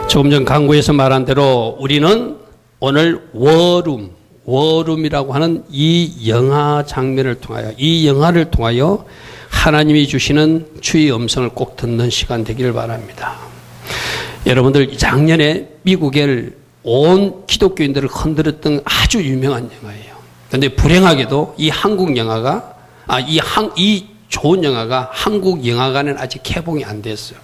조금 전 강구에서 말한 대로 우리는 오늘 워룸이라고 하는 이 영화 장면을 통하여, 이 영화를 통하여 하나님이 주시는 주의 음성을 꼭 듣는 시간 되기를 바랍니다. 여러분들, 작년에 미국의 온 기독교인들을 흔들었던 아주 유명한 영화예요. 그런데 불행하게도 이 한국 영화가, 이 좋은 영화가 한국 영화관에는 아직 개봉이 안 됐어요.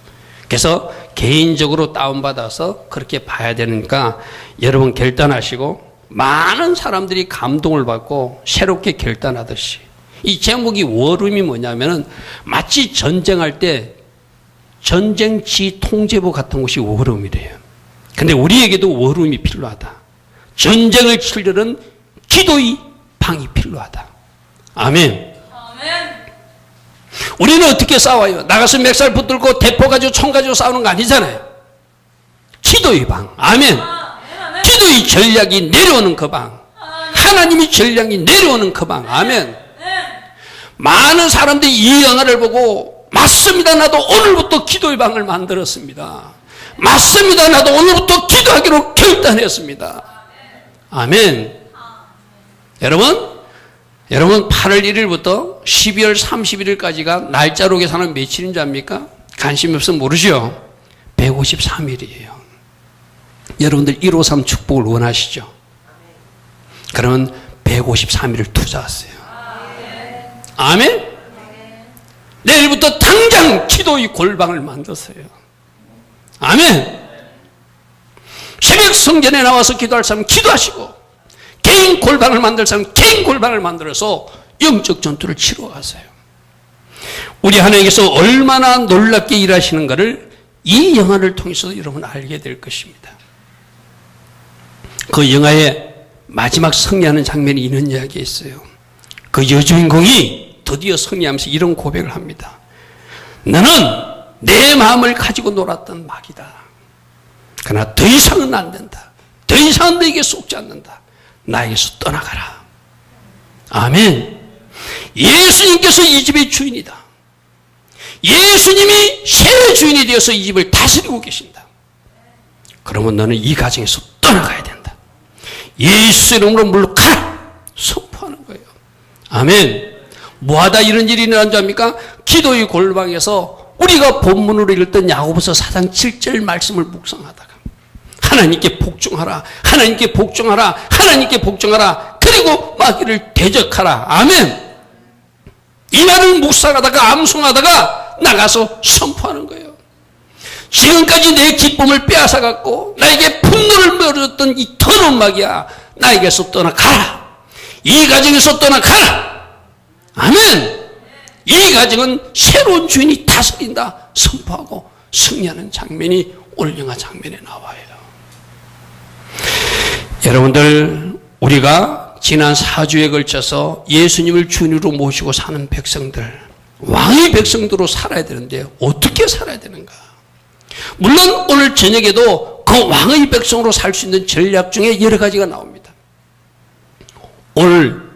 그래서 개인적으로 다운받아서 그렇게 봐야 되니까 여러분 결단하시고, 많은 사람들이 감동을 받고 새롭게 결단하듯이, 이 제목이 워룸이 뭐냐면은 마치 전쟁할 때 전쟁지 통제부 같은 곳이 워룸이래요. 근데 우리에게도 워룸이 필요하다. 전쟁을 치려는 기도의 방이 필요하다. 아멘. 우리는 어떻게 싸워요? 나가서 맥살 붙들고 대포 가지고 총 가지고 싸우는 거 아니잖아요. 기도의 방. 아멘. 기도의 전략이 내려오는 그 방. 하나님의 전략이 내려오는 그 방. 아멘. 많은 사람들이 이 영화를 보고 맞습니다, 나도 오늘부터 기도의 방을 만들었습니다. 맞습니다, 나도 오늘부터 기도하기로 결단했습니다. 아멘. 여러분 8월 1일부터 12월 31일까지가 날짜로 계산하면 며칠인 줄 압니까? 관심이 없으면 모르죠? 153일이에요. 여러분들 153 축복을 원하시죠? 그러면 153일을 투자하세요. 아멘? 내일부터 당장 기도의 골방을 만드세요. 아멘. 새벽 성전에 나와서 기도할 사람 기도하시고, 개인 골방을 만들 사람 개인 골방을 만들어서 영적 전투를 치러 가세요. 우리 하나님께서 얼마나 놀랍게 일하시는가를 이 영화를 통해서 여러분 알게 될 것입니다. 그 영화의 마지막 승리하는 장면이 있는 이야기가 있어요. 그 여주인공이 드디어 승리하면서 이런 고백을 합니다. 너는 내 마음을 가지고 놀았던 마귀다. 그러나 더 이상은 안 된다. 더 이상은 너에게 속지 않는다. 나에게서 떠나가라. 아멘. 예수님께서 이 집의 주인이다. 예수님이 새 주인이 되어서 이 집을 다스리고 계신다. 그러면 너는 이 가정에서 떠나가야 된다. 예수 이름으로 물러가라. 선포하는 거예요. 아멘. 뭐하다 이런 일이 일어난 줄 압니까? 기도의 골방에서 우리가 본문으로 읽었던 야고보서 4장 7절 말씀을 묵상하다가 하나님께 복종하라, 하나님께 복종하라, 하나님께 복종하라, 그리고 마귀를 대적하라. 아멘. 이 말을 묵상하다가 암송하다가 나가서 선포하는 거예요. 지금까지 내 기쁨을 빼앗아갖고 나에게 분노를 몰아줬던 이 더러운 마귀야, 나에게서 떠나가라. 이 가정에서 떠나가라. 아멘. 이 가정은 새로운 주인이 다스린다 선포하고 승리하는 장면이 오늘 영화 장면에 나와요. 여러분들, 우리가 지난 4주에 걸쳐서 예수님을 주인으로 모시고 사는 백성들, 왕의 백성들로 살아야 되는데 어떻게 살아야 되는가? 물론 오늘 저녁에도 그 왕의 백성으로 살 수 있는 전략 중에 여러 가지가 나옵니다. 오늘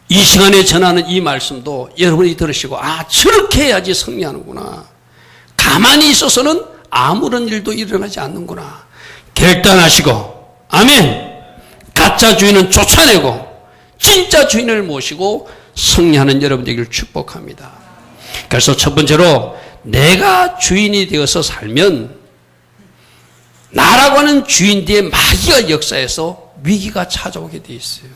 이 시간에 전하는 이 말씀도 여러분이 들으시고, 저렇게 해야지 승리하는구나, 가만히 있어서는 아무런 일도 일어나지 않는구나 결단하시고, 아멘. 가짜 주인은 쫓아내고 진짜 주인을 모시고 승리하는 여러분 되기를 축복합니다. 그래서 첫 번째로, 내가 주인이 되어서 살면 나라고 하는 주인 뒤에 마귀가 역사해서 위기가 찾아오게 돼 있어요.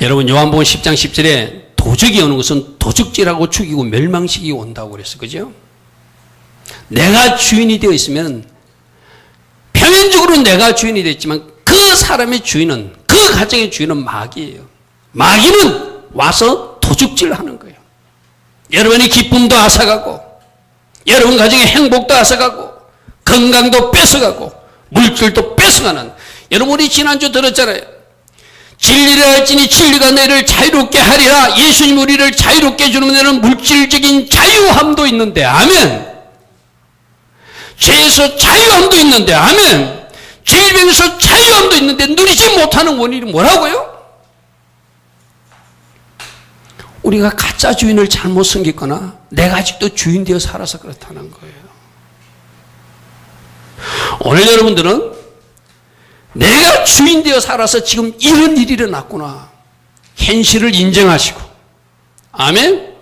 여러분, 요한복음 10장 10절에 도적이 오는 것은 도적질하고 죽이고 멸망시키고 온다고 그랬어요. 그죠? 내가 주인이 되어 있으면, 표면적으로 내가 주인이 됐지만 그 사람의 주인은, 그 가정의 주인은 마귀예요. 마귀는 와서 도적질을 하는 거예요. 여러분의 기쁨도 앗아가고, 여러분 가정의 행복도 앗아가고, 건강도 뺏어가고, 물질도 뺏어가는, 여러분이 지난주 들었잖아요. 진리를 할지니 진리가 너희를 자유롭게 하리라. 예수님 우리를 자유롭게 해주는 데는 물질적인 자유함도 있는데, 아멘. 죄에서 자유함도 있는데, 아멘. 질병에서 자유함도 있는데 누리지 못하는 원인이 뭐라고요? 우리가 가짜 주인을 잘못 섬겼거나 내가 아직도 주인 되어 살아서 그렇다는 거예요. 오늘 여러분들은 내가 주인 되어 살아서 지금 이런 일이 일어났구나. 현실을 인정하시고, 아멘.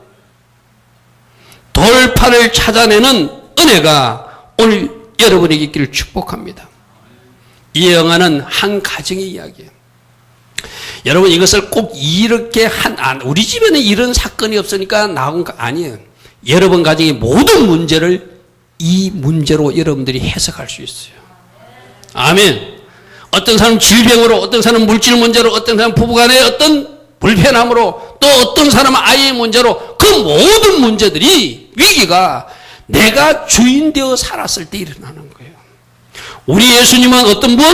돌파를 찾아내는 은혜가 오늘 여러분에게 있기를 축복합니다. 이 영화는 한 가정의 이야기예요. 여러분, 이것을 꼭 이렇게 우리 집에는 이런 사건이 없으니까 나온 거 아니에요. 여러분 가정의 모든 문제를 이 문제로 여러분들이 해석할 수 있어요. 아멘. 어떤 사람은 질병으로, 어떤 사람은 물질 문제로, 어떤 사람은 부부간의 어떤 불편함으로, 또 어떤 사람은 아이의 문제로, 그 모든 문제들이, 위기가 내가 주인 되어 살았을 때 일어나는 거예요. 우리 예수님은 어떤 분?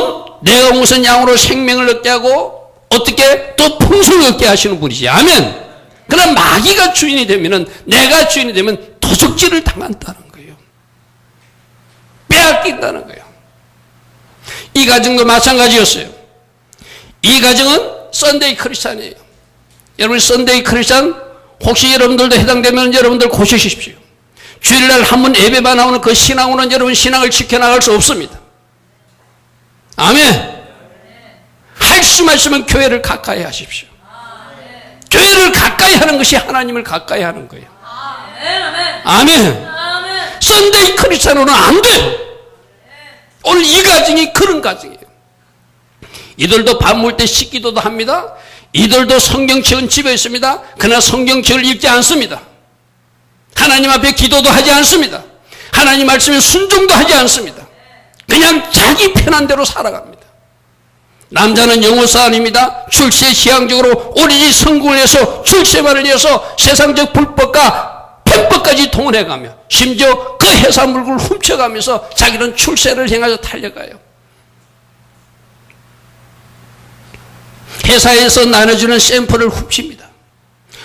내가 무슨 양으로 생명을 얻게 하고 어떻게 또 풍성을 얻게 하시는 분이지. 아멘. 그러나 마귀가 주인이 되면은, 내가 주인이 되면 도적질을 당한다는 거예요. 빼앗긴다는 거예요. 이 가정도 마찬가지였어요. 이 가정은 썬데이 크리스찬이에요. 여러분, 썬데이 크리스찬 혹시 여러분들도 해당되면 여러분들 고쳐주십시오. 주일날 한 번 예배만 나오는 그 신앙으로는 여러분 신앙을 지켜나갈 수 없습니다. 아멘. 할 수만 있으면 교회를 가까이 하십시오. 교회를 가까이 하는 것이 하나님을 가까이 하는 거예요. 아멘. 썬데이 크리스찬으로는 안 돼요. 오늘 이 가정이 그런 가정이에요. 이들도 밥 먹을 때 씻기도도 합니다. 이들도 성경책은 집에 있습니다. 그러나 성경책을 읽지 않습니다. 하나님 앞에 기도도 하지 않습니다. 하나님 말씀에 순종도 하지 않습니다. 그냥 자기 편한 대로 살아갑니다. 남자는 영어사원입니다. 출세 지향적으로 오리지 성공을 해서 출세만을 위해서 세상적 불법과 편법까지 동원해가며 심지어 그 회사 물건을 훔쳐가면서 자기는 출세를 향해서 달려가요. 회사에서 나눠주는 샘플을 훔칩니다.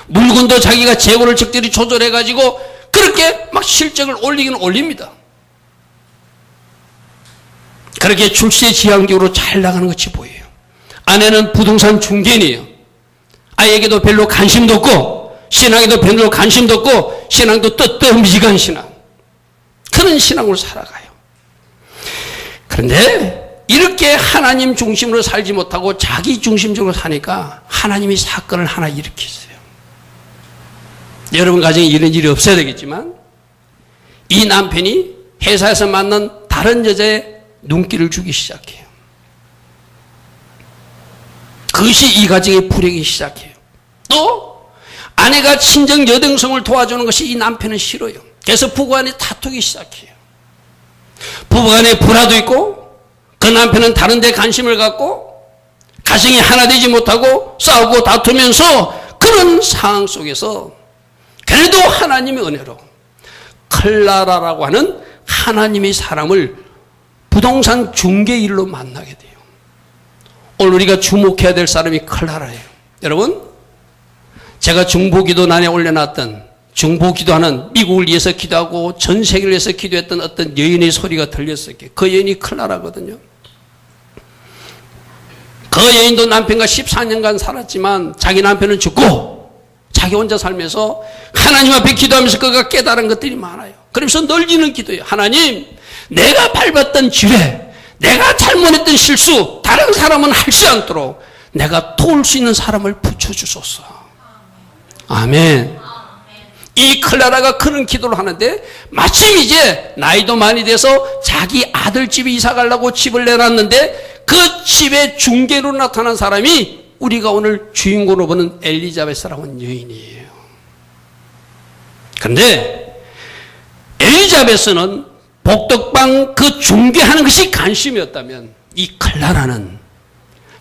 물건도 자기가 재고를 적절히 조절해가지고 그렇게 막 실적을 올리기는 올립니다. 그렇게 출세지향적으로 잘 나가는 것이 보여요. 아내는 부동산 중개인이에요. 아이에게도 별로 관심도 없고 신앙에도 별로 관심도 없고 신앙도 뜨뜻미지근 신앙, 그런 신앙으로 살아가요. 그런데 이렇게 하나님 중심으로 살지 못하고 자기 중심적으로 사니까 하나님이 사건을 하나 일으켰어요. 여러분 가정에 이런 일이 없어야 되겠지만 이 남편이 회사에서 만난 다른 여자의 눈길을 주기 시작해요. 그것이 이 가정의 불행이 시작해요. 또 아내가 친정 여동생을 도와주는 것이 이 남편은 싫어요. 그래서 부부간에 다투기 시작해요. 부부간에 불화도 있고 그 남편은 다른 데 관심을 갖고 가정이 하나 되지 못하고 싸우고 다투면서 그런 상황 속에서 그래도 하나님의 은혜로 클라라라고 하는 하나님의 사람을 부동산 중개일로 만나게 돼요. 오늘 우리가 주목해야 될 사람이 클라라예요. 여러분, 제가 중보기도란에 올려놨던 중보기도하는 미국을 위해서 기도하고 전 세계를 위해서 기도했던 어떤 여인의 소리가 들렸어요. 그 여인이 클라라거든요. 그 여인도 남편과 14년간 살았지만 자기 남편은 죽고 자기 혼자 살면서 하나님 앞에 기도하면서 그가 깨달은 것들이 많아요. 그러면서 널리는 기도예요. 하나님, 내가 밟았던 지뢰, 내가 잘못했던 실수, 다른 사람은 할 수 않도록 내가 도울 수 있는 사람을 붙여주소서. 아멘. 이 클라라가 그런 기도를 하는데 마침 이제 나이도 많이 돼서 자기 아들 집에 이사 가려고 집을 내놨는데 그 집에 중개로 나타난 사람이 우리가 오늘 주인공으로 보는 엘리자베스라고 하는 여인이에요. 그런데 엘리자베스는 복덕방 그 중개하는 것이 관심이었다면 이 클라라는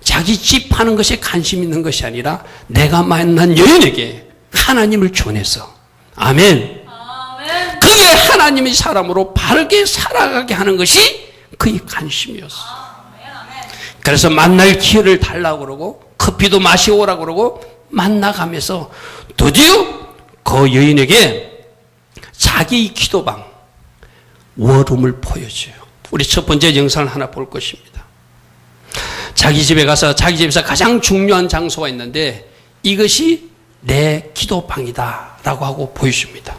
자기 집 하는 것에 관심 있는 것이 아니라 내가 만난 여인에게 하나님을 전해서 아멘. 아멘. 그게 하나님의 사람으로 바르게 살아가게 하는 것이 그의 관심이었어. 그래서 만날 기회를 달라고 그러고 커피도 마시고 오라고 그러고 만나가면서 드디어 그 여인에게 자기 기도방 워룸을 보여줘요. 우리 첫 번째 영상을 하나 볼 것입니다. 자기 집에 가서 자기 집에서 가장 중요한 장소가 있는데 이것이 내 기도방이다 라고 하고 보여줍니다.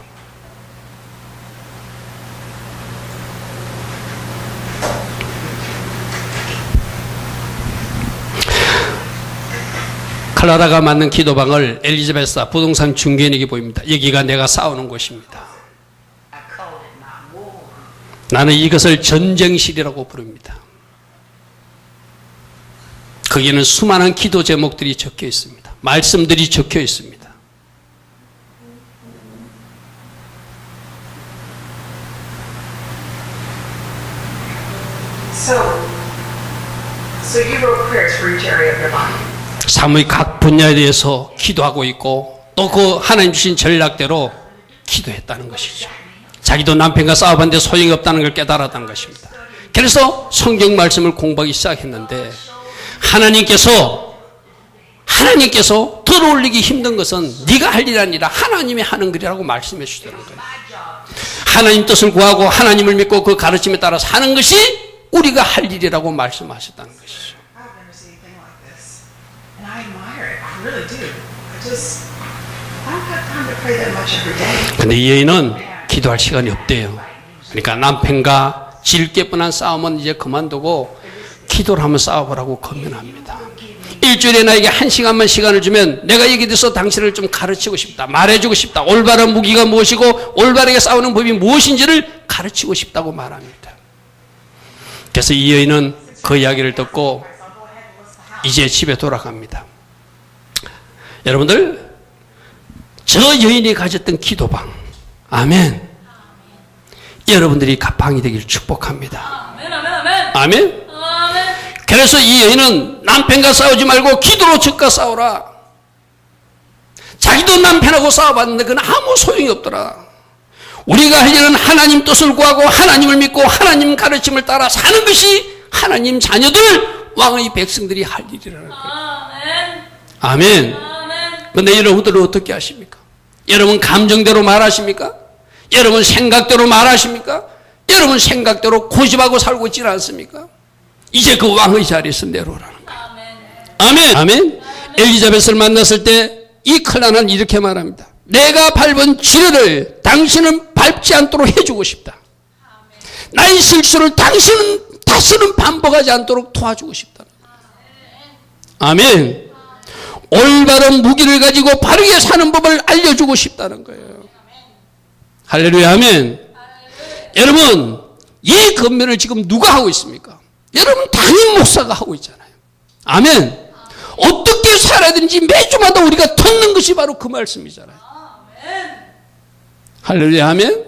클라라가 만든 기도방을 엘리자베스가 부동산 중개인에게 보입니다. 여기가 내가 싸우는 곳입니다. 나는 이것을 전쟁실이라고 부릅니다. 거기에는 수많은 기도 제목들이 적혀 있습니다. 말씀들이 적혀 있습니다. So you wrote prayers for each area of your life. 삶의 각 분야에 대해서 기도하고 있고 또 그 하나님 주신 전략대로 기도했다는 것이죠. 자기도 남편과 싸워봤는데 소용이 없다는 걸 깨달았다는 것입니다. 그래서 성경 말씀을 공부하기 시작했는데 하나님께서 덜 올리기 힘든 것은 네가 할 일이 아니라 하나님이 하는 일이라고 말씀해 주시더라는 거예요. 하나님 뜻을 구하고 하나님을 믿고 그 가르침에 따라 사는 것이 우리가 할 일이라고 말씀하셨다는 것이죠. I've never seen anything like this. And I admire it. I really do. I don't have time to pray that much every day. 근데 이 여인은 기도할 시간이 없대요. 그러니까 남편과 질게뿐한 싸움은 이제 그만두고 기도를 한번 싸워보라고 권면합니다. 일주일에 나에게 1시간만 시간을 주면 내가 여기 대해서 당신을 좀 가르치고 싶다. 말해주고 싶다. 올바른 무기가 무엇이고 올바르게 싸우는 법이 무엇인지를 가르치고 싶다고 말합니다. 그래서 이 여인은 그 이야기를 듣고 이제 집에 돌아갑니다. 여러분들, 저 여인이 가졌던 기도방, 아멘. 여러분들이 갑방이 되길 축복합니다. 아멘. 그래서 이 여인은 남편과 싸우지 말고 기도로 적과 싸우라. 자기도 남편하고 싸워봤는데 그건 아무 소용이 없더라. 우리가 할 일은 하나님 뜻을 구하고 하나님을 믿고 하나님 가르침을 따라 사는 것이 하나님 자녀들, 왕의 백성들이 할 일이라는 거예요. 아멘. 그런데 여러분들은 어떻게 하십니까? 여러분 감정대로 말하십니까? 여러분 생각대로 말하십니까? 여러분 생각대로 고집하고 살고 있지 않습니까? 이제 그 왕의 자리에서 내려오라는 거예요. 아멘. 아멘. 엘리자베스를 만났을 때 이 클라는 이렇게 말합니다. 내가 밟은 지뢰를 당신은 밟지 않도록 해주고 싶다. 나의 실수를 당신은 다시는 반복하지 않도록 도와주고 싶다. 아멘. 올바른 무기를 가지고 바르게 사는 법을 알려주고 싶다는 거예요. 할렐루야. 아멘. 여러분, 이 권면을 지금 누가 하고 있습니까? 여러분 담임 목사가 하고 있잖아요. 아멘. 어떻게 살아야 되는지 매주마다 우리가 듣는 것이 바로 그 말씀이잖아요. 할렐루야. 아멘.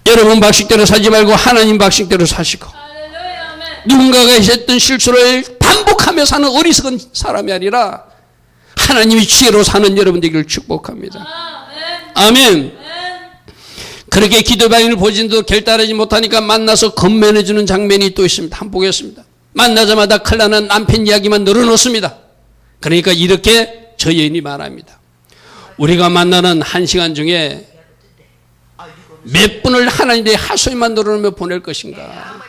여러분 방식대로 살지 말고 하나님 방식대로 사시고 누군가가 했던 실수를 반복하며 사는 어리석은 사람이 아니라 하나님이 지혜로 사는 여러분 되기를 축복합니다. 아멘. 그렇게 기도방을 보진도 결단하지 못하니까 만나서 건면해주는 장면이 또 있습니다. 한번 보겠습니다. 만나자마자 클라는 남편 이야기만 늘어놓습니다. 그러니까 이렇게 저 여인이 말합니다. 우리가 만나는 1시간 중에 몇 분을 하나님의 하소연만 늘어놓으며 보낼 것인가?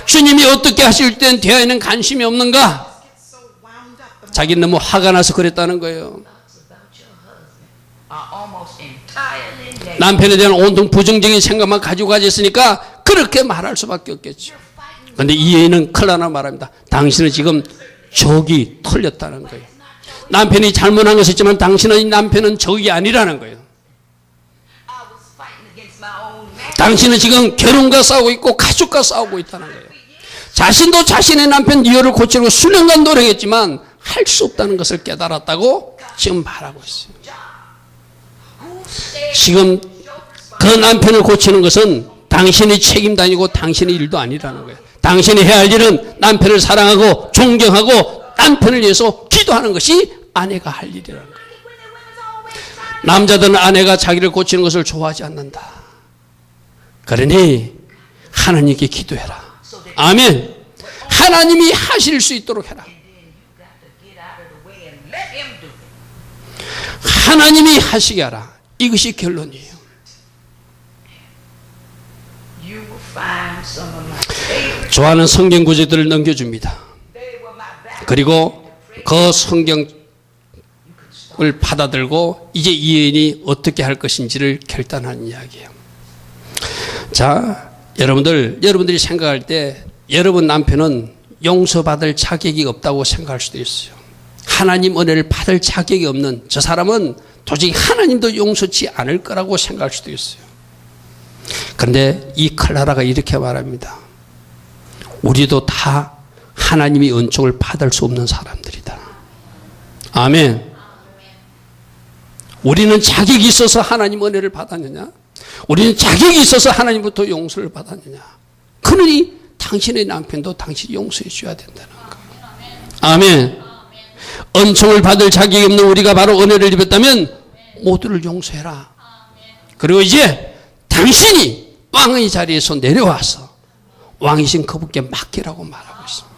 주님이 어떻게 하실 땐 대화에는 관심이 없는가? 자기는 너무 화가 나서 그랬다는 거예요. 남편에 대한 온통 부정적인 생각만 가지고 가졌으니까 그렇게 말할 수밖에 없겠죠. 그런데 이 여인은 클라나 말합니다. 당신은 지금 적이 털렸다는 거예요. 남편이 잘못한 것이 있지만 당신의 남편은 적이 아니라는 거예요. 당신은 지금 결혼과 싸우고 있고 가족과 싸우고 있다는 거예요. 자신도 자신의 남편 리어를 고치려고 수년간 노력했지만 할 수 없다는 것을 깨달았다고 지금 말하고 있어요. 지금 그 남편을 고치는 것은 당신의 책임도 아니고 당신의 일도 아니라는 거예요. 당신이 해야 할 일은 남편을 사랑하고 존경하고 남편을 위해서 기도하는 것이 아내가 할 일이라는 거예요. 남자들은 아내가 자기를 고치는 것을 좋아하지 않는다. 그러니 하나님께 기도해라. 아멘. 하나님이 하실 수 있도록 해라. 하나님이 하시게 하라. 이것이 결론이에요. 좋아하는 성경 구절들을 넘겨줍니다. 그리고 그 성경을 받아들고 이제 이 여인이 어떻게 할 것인지를 결단하는 이야기예요. 자, 여러분들이 생각할 때 여러분 남편은 용서받을 자격이 없다고 생각할 수도 있어요. 하나님 은혜를 받을 자격이 없는 저 사람은 도저히 하나님도 용서치 않을 거라고 생각할 수도 있어요. 그런데 이 클라라가 이렇게 말합니다. 우리도 다 하나님이 은총을 받을 수 없는 사람들이다. 아멘. 우리는 자격이 있어서 하나님 은혜를 받았느냐? 우리는 자격이 있어서 하나님부터 용서를 받았느냐? 그러니 당신의 남편도 당신이 용서해 줘야 된다는 거예요. 아멘. 은총을 받을 자격이 없는 우리가 바로 은혜를 입었다면 모두를 용서해라. 그리고 이제 당신이 왕의 자리에서 내려와서 왕이신 그분께 맡기라고 말하고 있습니다.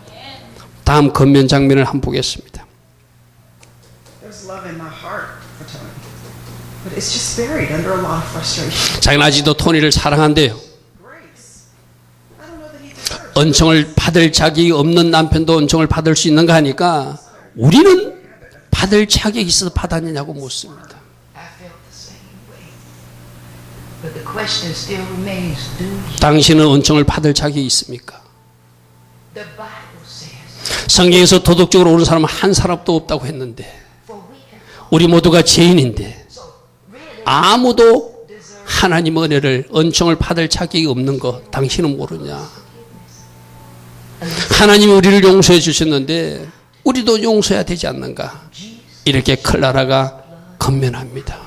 다음 겉면 장면을 한번 보겠습니다. There's love in my heart for Tony, but it's just buried under a lot of frustration. 자기는 아직도 토니를 사랑한대요. Grace. I don't know that he deserves. 은총을 받을 자격이 없는 남편도 은총을 받을 수 있는가 하니까 우리는 받을 자격이 있어서 받았느냐고 묻습니다. I felt the same way. But the question still remains, do you? 당신은 은총을 받을 자격이 있습니까? The Bible says, 성경에서 도덕적으로 옳은 사람은 한 사람도 없다고 했는데 for we can 우리 모두가 죄인인데 so really 아무도 하나님 은혜를 은총을 받을 자격이 없는 거 당신은 모르냐? 하나님이 우리를 용서해 주셨는데 우리도 용서해야 되지 않는가? 이렇게 클라라가 건면합니다.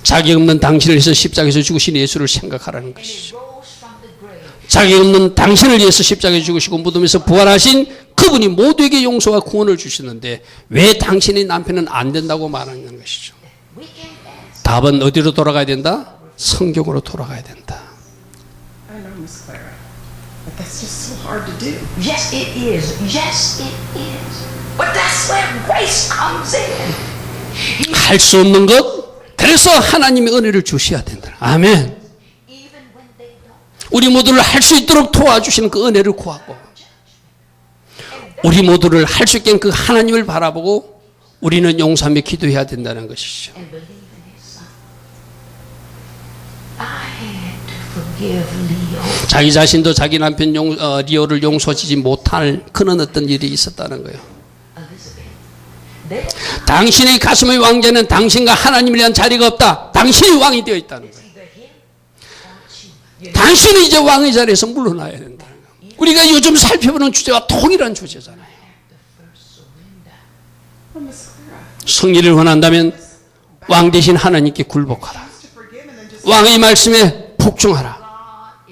자격 없는 당신을 위해서 십자가에서 죽으신 예수를 생각하라는 것이죠. rose from the grave. 자격 없는 당신을 위해서 십자가에 죽으시고 무덤에서 부활하신 그분이 모두에게 용서와 구원을 주시는데 왜 당신의 남편은 안 된다고 말하는 것이죠. We can ask. 답은 어디로 돌아가야 된다? 성경으로 돌아가야 된다. I know, Miss Clara, but that's just so hard to do. Yes, it is. Yes, it is. But that's where grace comes in. 할 수 없는 것, 그래서 하나님의 은혜를 주셔야 된다. 아멘. Even when they don't. 우리 모두를 할 수 있도록 도와주시는 그 은혜를 구하고 우리 모두를 할 수 있게 그 하나님을 바라보고 우리는 용서하며 기도해야 된다는 것이죠. And believe in his son. I had to forgive Leo. 자기 자신도 자기 남편 리오를 용서하지 못할 그런 어떤 일이 있었다는 거예요. Elizabeth. They 당신의 가슴의 왕자는 당신과 하나님을 위한 자리가 없다. 당신이 왕이 되어 있다는 거예요. either him or you. 당신은 이제 왕의 자리에서 물러나야 된다는 거예요. 우리가 요즘 살펴보는 주제와 동일한 주제잖아요. Oh, Miss Clara, 승리를 원한다면 왕 대신 하나님께 굴복하라. to forgive and then just 왕의 말씀에 복종하라. God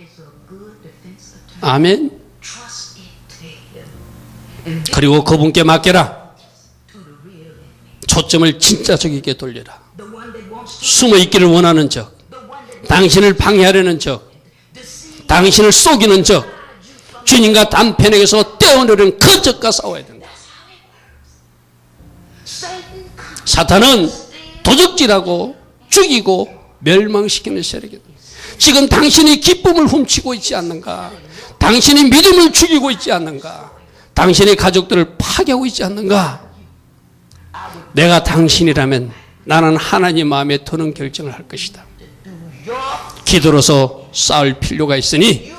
is a good defense attorney. 아멘. Trust it to him. And 그리고 그분께 맡겨라. to the real enemy. 초점을 진짜 적에게 돌려라. The one that wants to, 숨어 있기를 원하는 적, the one that 당신을 방해하려는 적, deceives 당신을 속이는 적, 주님과 남편에게서 떼어내려는 그 적과 싸워야 된다. Satan comes. 사탄은 도적질하고 죽이고 멸망시키는 세력이다. 지금 당신이 기쁨을 훔치고 있지 않는가? 당신이 믿음을 죽이고 있지 않는가? 당신의 가족들을 파괴하고 있지 않는가? 내가 당신이라면 나는 하나님 마음에 드는 결정을 할 것이다. 기도로서 싸울 필요가 있으니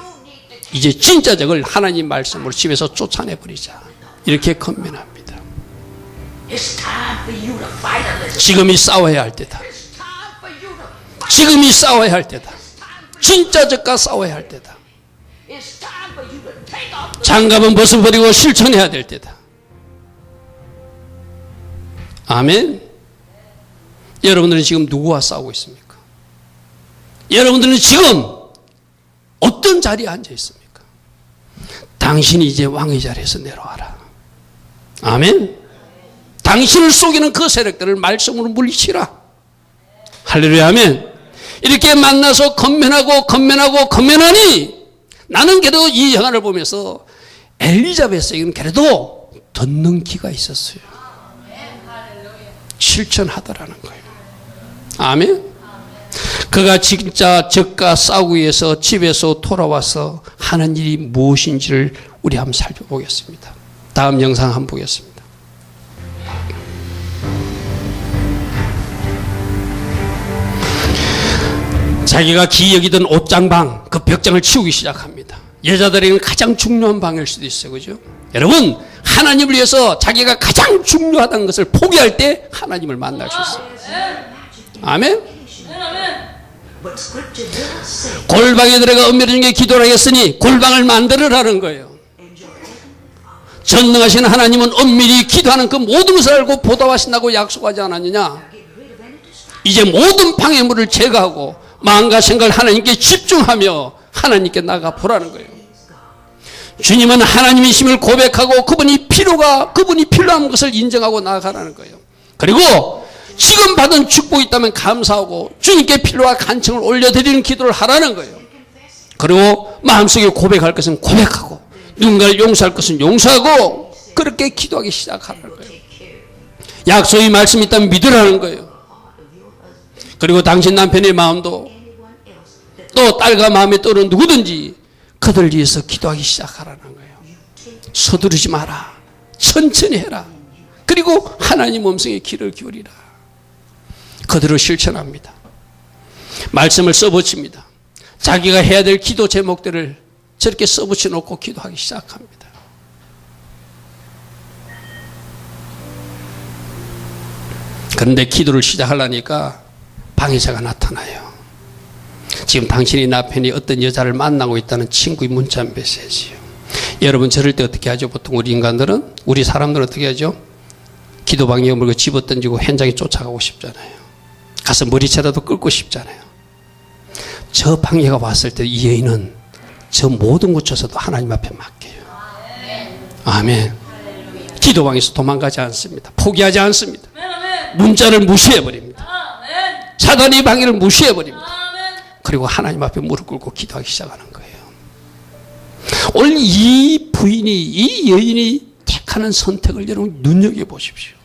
이제 진짜 적을 하나님 말씀으로 집에서 쫓아내버리자. 이렇게 건면합니다. It's time for you to fight, Elizabeth. 지금이 싸워야 할 때다. It's time for you to fight. 지금이 싸워야 할 때다. 진짜 적과 싸워야 할 때다. It's time for you to take off the 장갑은 벗어버리고 실천해야 될 때다. 아멘. 여러분들은 지금 누구와 싸우고 있습니까? 여러분들은 지금 어떤 자리에 앉아 있습니까? 당신이 이제 왕의 자리에서 내려와라. 아멘. 당신을 속이는 그 세력들을 말씀으로 물리치라. 할렐루야. 아멘. 이렇게 만나서 건면하니 나는 그래도 이 영화를 보면서 엘리자베스에게는 그래도 듣는 귀가 있었어요. 실천하더라는 거예요. 아멘. 그가 진짜 적과 싸우기 위해서 집에서 돌아와서 하는 일이 무엇인지를 우리 한번 살펴보겠습니다. 다음 영상 한번 보겠습니다. 자기가 기여기던 옷장방, 그 벽장을 치우기 시작합니다. 여자들에게는 가장 중요한 방일 수도 있어요. 그죠? 여러분, 하나님을 위해서 자기가 가장 중요하다는 것을 포기할 때 하나님을 만날 수 있어요. 아멘. But scripture does say, 골방에 들어가 은밀한 중에 기도를 하겠으니 골방을 만들으라는 거예요. 전능하신 하나님은 은밀히 기도하는 그 모든 것을 알고 보답하신다고 약속하지 않았느냐. 이제 모든 방해물을 제거하고 마음과 생각을 하나님께 집중하며 하나님께 나가 보라는 거예요. 주님은 하나님이심을 고백하고 그분이 필요한 것을 인정하고 나아가라는 거예요. 그리고 지금 받은 축복이 있다면 감사하고 주님께 필요한 간청을 올려드리는 기도를 하라는 거예요. 그리고 마음속에 고백할 것은 고백하고 누군가를 용서할 것은 용서하고 그렇게 기도하기 시작하라는 거예요. 약속의 말씀이 있다면 믿으라는 거예요. 그리고 당신 남편의 마음도 또 딸과 마음에 떠오르는 누구든지 그들 위해서 기도하기 시작하라는 거예요. 서두르지 마라. 천천히 해라. 그리고 하나님 음성에 귀를 기울이라. 그대로 실천합니다. 말씀을 써붙입니다. 자기가 해야 될 기도 제목들을 저렇게 써붙여 놓고 기도하기 시작합니다. 그런데 기도를 시작하려니까 방해자가 나타나요. 지금 당신이 남편이 어떤 여자를 만나고 있다는 친구의 문자 메시지요. 여러분 저럴 때 어떻게 하죠? 보통 우리 사람들은 어떻게 하죠? 기도방에 물고 집어던지고 현장에 쫓아가고 싶잖아요. 가서 머리채라도 끌고 싶잖아요. 저 방해가 왔을 때 이 여인은 저 모든 것 줘서도 하나님 앞에 맡겨요. 아멘. 기도방에서 도망가지 않습니다. 포기하지 않습니다. 문자를 무시해버립니다. 사단의 방해를 무시해버립니다. 그리고 하나님 앞에 무릎 꿇고 기도하기 시작하는 거예요. 오늘 이 여인이 택하는 선택을 여러분 눈여겨보십시오.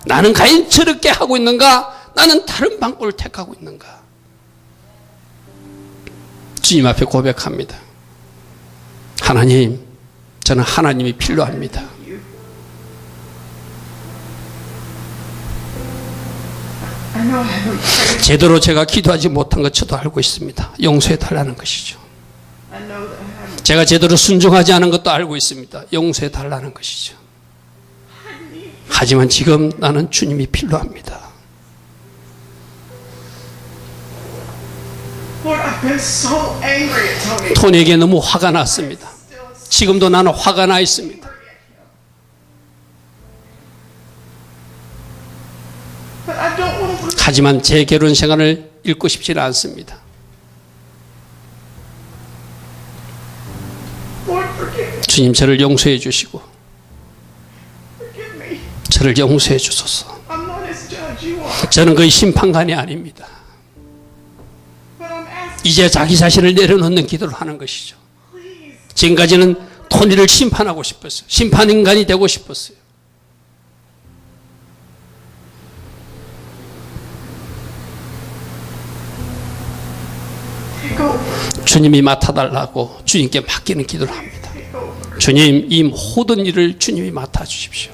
나는 과연 저렇게 하고 있는가? 나는 다른 방법을 택하고 있는가? 주님 앞에 고백합니다. 하나님, 저는 하나님이 필요합니다. 제대로 제가 기도하지 못한 것 저도 알고 있습니다. 용서해 달라는 것이죠. 제가 제대로 순종하지 않은 것도 알고 있습니다. 용서해 달라는 것이죠. 하지만 지금 나는 주님이 필요합니다. 토니에게 너무 화가 났습니다. 지금도 나는 화가 나 있습니다. 하지만 제 결혼 생활을 잃고 싶지는 않습니다. 주님 저를 용서해 주시고 저를 용서해 주소서. 저는 그의 심판관이 아닙니다. 이제 자기 자신을 내려놓는 기도를 하는 것이죠. 지금까지는 토니를 심판하고 싶었어요. 심판인간이 되고 싶었어요. 주님이 맡아달라고 주님께 맡기는 기도를 합니다. 주님, 이 모든 일을 주님이 맡아주십시오.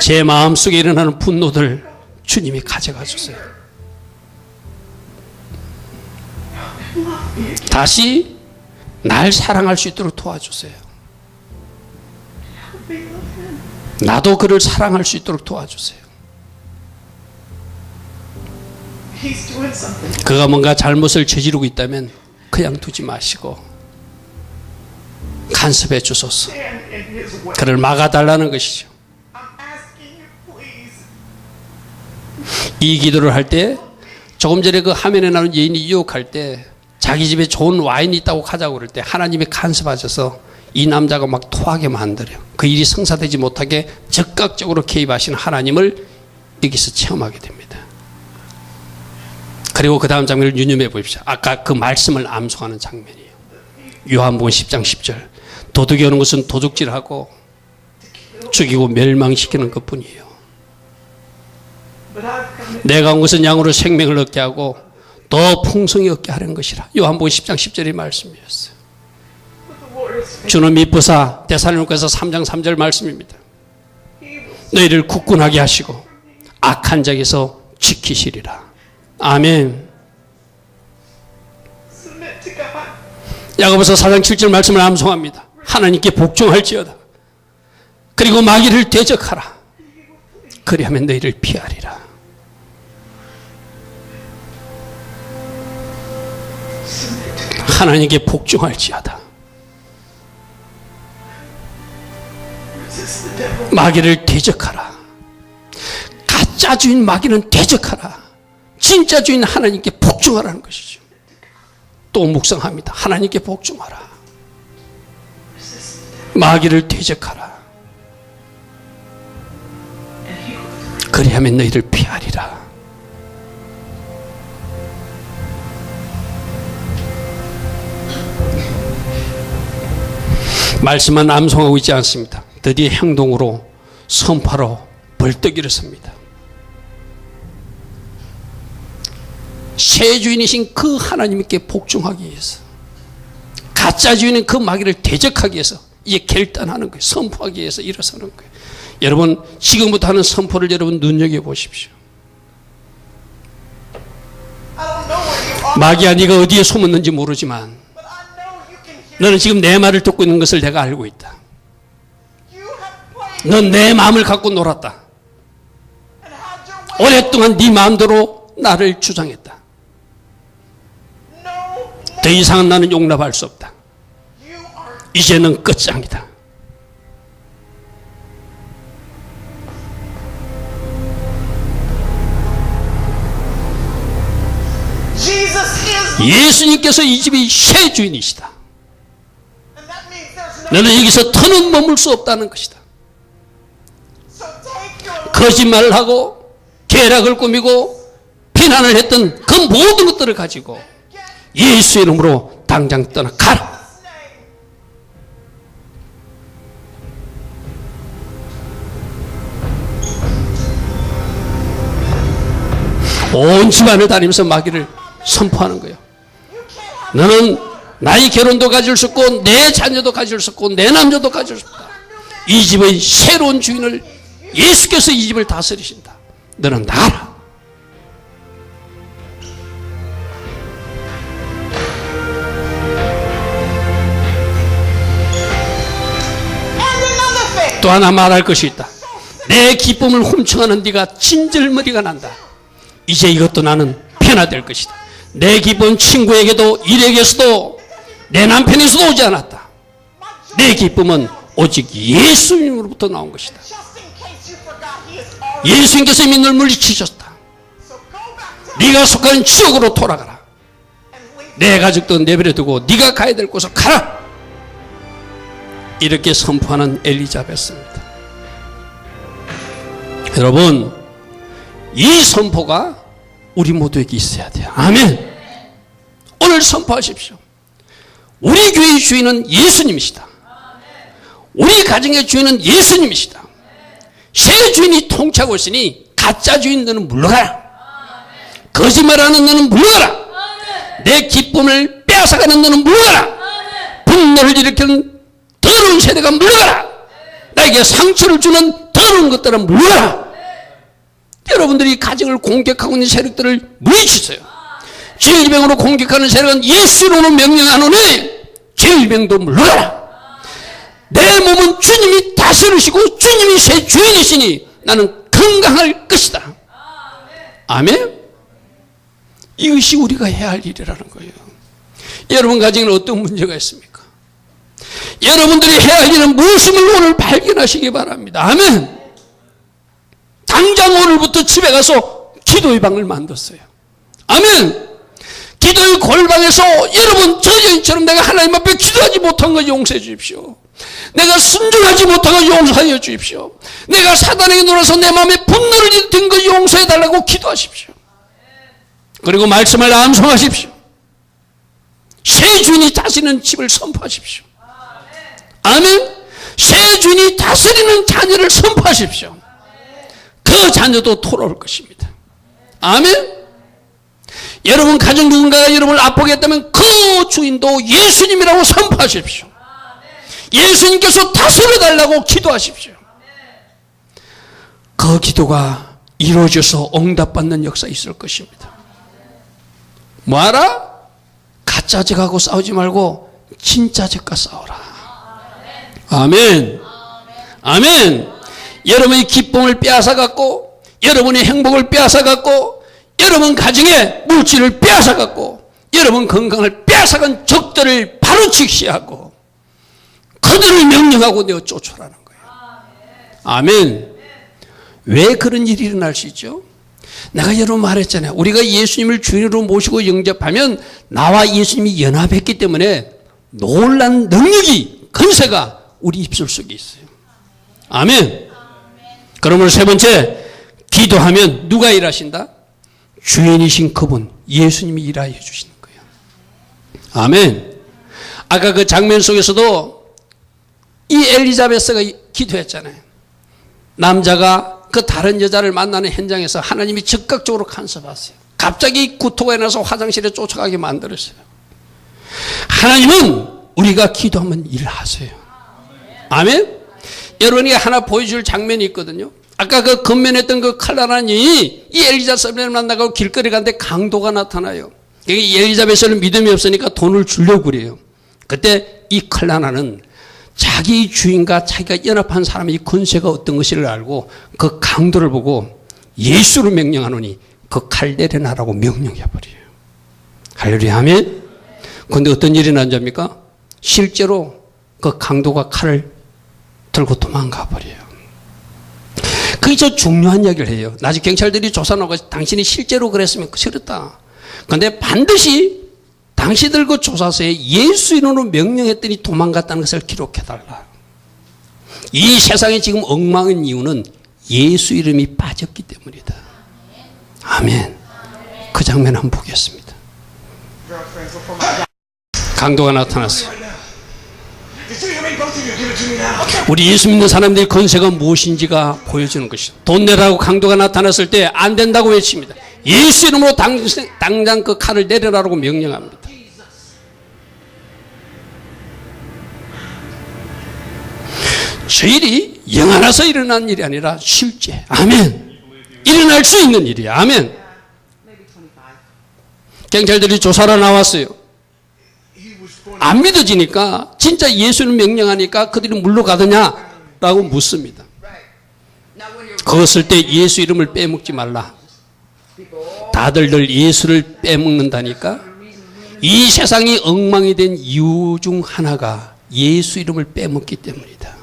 제 마음속에 일어나는 분노들 주님이 가져가 주세요. 다시 날 사랑할 수 있도록 도와주세요. 나도 그를 사랑할 수 있도록 도와주세요. 그가 뭔가 잘못을 저지르고 있다면 그냥 두지 마시고 간섭해 주소서. 그를 막아달라는 것이죠. 이 기도를 할 때 조금 전에 그 화면에 나오는 여인이 유혹할 때 자기 집에 좋은 와인이 있다고 가자고 그럴 때 하나님이 간섭하셔서 이 남자가 막 토하게 만들어요. 그 일이 성사되지 못하게 적극적으로 개입하시는 하나님을 여기서 체험하게 됩니다. 그리고 그 다음 장면을 유념해 보십시오. 아까 그 말씀을 암송하는 장면이에요. 요한복음 10장 10절. 도둑이 오는 것은 도둑질하고 죽이고 멸망시키는 것뿐이에요. 내가 온 것은 양으로 생명을 얻게 하고 더 풍성히 얻게 하는 것이라. 요한복음 10장 10절의 말씀이었어요. 주는 미쁘사 데살로니가서 3장 3절 말씀입니다. 너희를 굳건하게 하시고 악한 자에게서 지키시리라. 아멘. 야고보서 4장 7절 말씀을 암송합니다. 하나님께 복종할지어다. 그리고 마귀를 대적하라. 그리하면 너희를 피하리라. 하나님께 복종할지어다. Resist the devil. 마귀를 대적하라. 가짜 주인 마귀는 대적하라. 진짜 주인 하나님께 복종하라는 것이죠. 또 묵상합니다. 하나님께 복종하라. 마귀를 대적하라. 그리하면 너희를 피하리라. 말씀만 암송하고 있지 않습니다. 드디어 행동으로 선포로 벌떡 일어섭니다. 새 주인이신 그 하나님께 복종하기 위해서, 가짜 주인은 그 마귀를 대적하기 위해서 이제 결단하는 거예요. 선포하기 위해서 일어서는 거예요. 여러분, 지금부터 하는 선포를 여러분 눈여겨보십시오. I don't know where you are, 마귀야, 네가 어디에 숨었는지 모르지만 but I know you can hear. 너는 지금 내 말을 듣고 있는 것을 내가 알고 있다. You have played 넌 내 마음을 갖고 놀았다. and had your way. 오랫동안 네 마음대로 나를 주장했다. No more. 더 이상은 나는 용납할 수 없다. You are. 이제는 끝장이다. Jesus is. 예수님께서 이 집의 새 주인이시다. And that means there's no. 너는 여기서 더는 머물 수 없다는 것이다. So take your. 거짓말을 하고 계략을 꾸미고 비난을 했던 그 모든 것들을 가지고 예수 이름으로 당장 떠나가라. name. 온 집안을 다니면서 마귀를 선포하는 거예요. 너는 나의 결혼도 가질 수 없고 내 자녀도 가질 수 없고 내 남자도 가질 수 없다. 이 집의 새로운 주인을 예수께서 이 집을 다스리신다. 너는 나라. And another thing. 또 하나 말할 것이 있다. 내 기쁨을 훔쳐가는 네가 진절머리가 난다. 이제 이것도 나는 변화될 것이다. 내 기쁨은 친구에게도 일에게서도 내 남편에서도 오지 않았다. 내 기쁨은 오직 예수님으로부터 나온 것이다. Just in case you forgot, he is already. 예수님께서 이미 널 물리치셨다. So go back to 네가 속하는 지옥으로 돌아가라. and leave. 내 가족도 내버려 두고 네가 가야 될 곳으로 가라. 이렇게 선포하는 엘리자베스입니다. 여러분, 이 선포가 우리 모두에게 있어야 돼요. 아멘. 오늘 선포하십시오. 우리 교회의 주인은 예수님이시다. 우리 가정의 주인은 예수님이시다. 새 주인이 통치하고 있으니 가짜 주인 너는 물러가라. 거짓말하는 너는 물러가라. 내 기쁨을 빼앗아가는 너는 물러가라. 분노를 일으키는 더러운 세대가 물러가라. 나에게 상처를 주는 더러운 것들은 물러가라. 여러분들이 가정을 공격하고 있는 세력들을 물리치세요. 질병으로 공격하는 세력은 예수로는 명령하노니 질병도 물러가라. 내 몸은 주님이 다스리시고 주님이 새 주인이시니 나는 건강할 것이다. 아멘. 이것이 우리가 해야 할 일이라는 거예요. 여러분 가정에는 어떤 문제가 있습니까? 여러분들이 해야 할 일은 무엇임을 오늘 발견하시기 바랍니다. 아멘. 당장 오늘부터 집에 가서 기도의 방을 만들었어요. 아멘. 기도의 골방에서 여러분 저 여인처럼 내가 하나님 앞에 기도하지 못한 거 용서해 주십시오. 내가 순종하지 못한 거 용서하여 주십시오. 내가 사단에게 놀아서 내 마음에 분노를 일으킨 거 용서해 달라고 기도하십시오. 그리고 말씀을 암송하십시오. 새 주인이 다스리는 집을 선포하십시오. 아멘. 새 주인이 다스리는 자녀를 선포하십시오. 그 자녀도 돌아올 것입니다. 아멘. 여러분 가정 누군가가 여러분을 아프게 했다면 그 주인도 예수님이라고 선포하십시오. 예수님께서 다스려달라고 기도하십시오. 그 기도가 이루어져서 응답받는 역사 있을 것입니다. 뭐하라? 가짜 적하고 싸우지 말고 진짜 적과 싸워라. 아멘. 아멘. 여러분의 기쁨을 빼앗아갖고, 여러분의 행복을 빼앗아갖고, 여러분 가정의 물질을 빼앗아갖고, 여러분 건강을 빼앗아간 적들을 바로 직시하고, 그들을 명령하고 내어 쫓아라는 거예요. 아멘. 왜 그런 일이 일어날 수 있죠? 내가 여러분 말했잖아요. 우리가 예수님을 주인으로 모시고 영접하면 나와 예수님이 연합했기 때문에 놀란 능력이, 건세가 우리 입술 속에 있어요. 아멘. 그러므로 세 번째, 기도하면 누가 일하신다? 주인이신 그분, 예수님이 일하여 주시는 거예요. 아멘. 아까 그 장면 속에서도 이 엘리자베스가 기도했잖아요. 남자가 그 다른 여자를 만나는 현장에서 하나님이 즉각적으로 간섭하세요. 갑자기 구토가 나서 화장실에 쫓아가게 만들었어요. 하나님은 우리가 기도하면 일하세요. 아멘. 여러분이 하나 보여줄 장면이 있거든요. 아까 그 건면했던 그 칼라나니 이 엘리자베스를 만나고 길거리 가는데 강도가 나타나요. 이 엘리자베스는 믿음이 없으니까 돈을 주려고 그래요. 그때 이 칼라나는 자기 주인과 자기가 연합한 사람의 권세가 어떤 것을 알고 그 강도를 보고 예수를 명령하노니 그 칼 내려놔라고 명령해버려요. 할렐루야. 아멘. 그런데 어떤 일이 난답니까? 실제로 그 강도가 칼을 들고 도망가 버려요. 그게 저 중요한 이야기를 해요. 나중에 경찰들이 조사 나고 당신이 실제로 그랬으면 그렇다. 그런데 반드시 당시들 그 조사서에 예수 이름으로 명령했더니 도망갔다는 것을 기록해달라. 이 세상에 지금 엉망인 이유는 예수 이름이 빠졌기 때문이다. 아멘. 그 장면 한번 보겠습니다. 강도가 나타났어요. 우리 예수 믿는 사람들이 권세가 무엇인지가 보여주는 것이죠. 돈 내라고 강도가 나타났을 때 안 된다고 외칩니다. 예수 이름으로 당장 그 칼을 내려라라고 명령합니다. 저 일이 영화라서 일어난 일이 아니라 실제, 아멘, 일어날 수 있는 일이야. 아멘. 경찰들이 조사로 나왔어요. 안 믿어지니까 진짜 예수를 명령하니까 그들이 물러가더냐라고 묻습니다. 그것을 때 예수 이름을 빼먹지 말라. 다들들 예수를 빼먹는다니까. 이 세상이 엉망이 된 이유 중 하나가 예수 이름을 빼먹기 때문이다.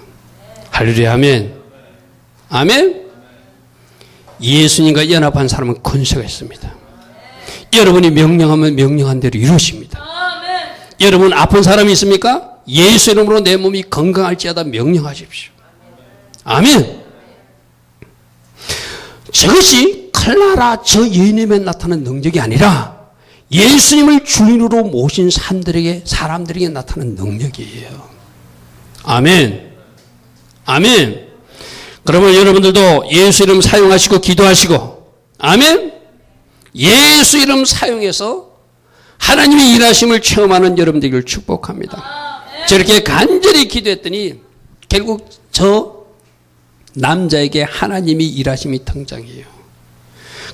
할렐루야. 아멘. 아멘. 예수님과 연합한 사람은 권세가 있습니다. 여러분이 명령하면 명령한 대로 이루십니다. 여러분 아픈 사람이 있습니까? 예수 이름으로 내 몸이 건강할지어다 명령하십시오. 아멘. 저것이 칼라라 저 여인에게 나타난 능력이 아니라 예수님을 주인으로 모신 사람들에게 나타난 능력이에요. 아멘. 아멘. 그러면 여러분들도 예수 이름 사용하시고 기도하시고, 아멘. 예수 이름 사용해서 하나님의 일하심을 체험하는 여러분 되기를 축복합니다. 저렇게 간절히 기도했더니 결국 저 남자에게 하나님이 일하심이 등장해요.